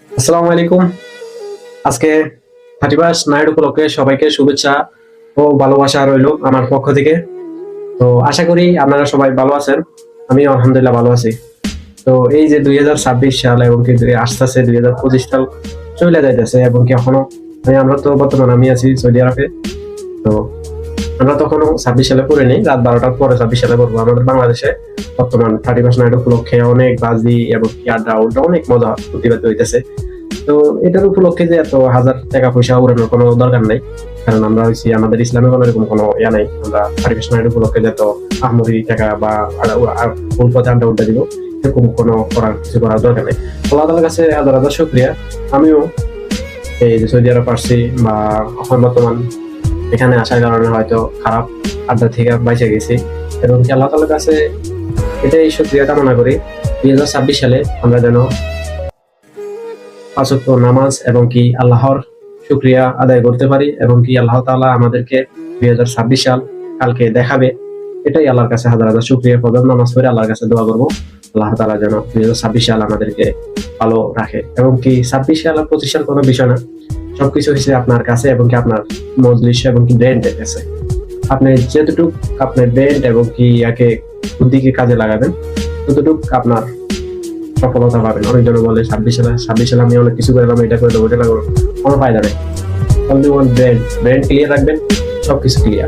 আসসালামু আলাইকুম। আজকে 31 নাইট উপলক্ষে সবাইকে শুভেচ্ছা ও ভালোবাসা রইলো আমার পক্ষ থেকে। তো আশা করি আপনারা সবাই ভালো আছেন। আমি আলহামদুলিল্লাহ ভালো আছি। তো এই যে 2026 সাল এবং কি আসতেছে 2025 সাল চলে যাইতেছে এবং কি এখনো আমরা তো বর্তমানে আমি আছি সৌদি আরবে। তো আমরা তখনও 26 সালে পড়িনি, রাত 12টার পরে 26 সালে পড়বো। আমাদের বাংলাদেশে বর্তমান 31 নাইট উপলক্ষে অনেক বাজি এবং কি আড্ডা উল্টা অনেক মজা প্রতিবাদ হইতেছে। তো এটার উপলক্ষে যে এত হাজার টাকা পয়সা উড়ানোর কোনো দরকার নাই, কারণ আমরা হচ্ছি আমাদের ইসলামে কোনো এরকম কোনো ইয়া নাই। আমরা 31 নাইট উপলক্ষে যে এত আহমরি টাকা বা ফুল পথে আড্ডা উল্টা দিব এরকম কোনো কিছু করার দরকার নেই। আল্লাহ তাআলার কাছে হাজার হাজার শুকরিয়া। আমিও এই যে সৌদি আরব আসছি বা এখন বর্তমান এখানে আসার কারণে হয়তো খারাপ আড্ডা থেকে বাইচে গেছি, এবং কি আল্লাহ তাআলার কাছে এটাই শুকরিয়া কামনা করি 2026 সালে আমরা যেন 5 ওয়াক্ত নামাজ এবং কি আল্লাহর শুকরিয়া আদায় করতে পারি, এবং কি আল্লাহ তাআলা আমাদেরকে 2026 সাল কালকে দেখাবে। এটাই আল্লাহর কাছে হাজার হাজার শুকরিয়া করব, নামাজ পড়ে আল্লাহর কাছে দোয়া করব আল্লাহ তাআলা যেন 2026 সাল আমাদেরকে ভালো রাখে। এবং কি 26 সাল আর 25 সাল কোনো বিষয় না, সবকিছু হচ্ছে আপনার কাছে এবং কি আপনার মজলিস এবং কি ব্রেন্ডের কাছে। আপনি যেতটুক আপনার ব্রেন্ড এবং কি ইয়াকে বুদ্ধিকে কাজে লাগাবেন ততটুক আপনার সফলতা পাবেন। অনেকজন বলে 26 সালে আমি অনেক কিছু করলাম, এটা করে দেবো, এটা করবো, কোনো ফায়দা নেই। অনলি ওয়ান ব্রেন্ড ক্লিয়ার রাখবেন, সবকিছু ক্লিয়ার।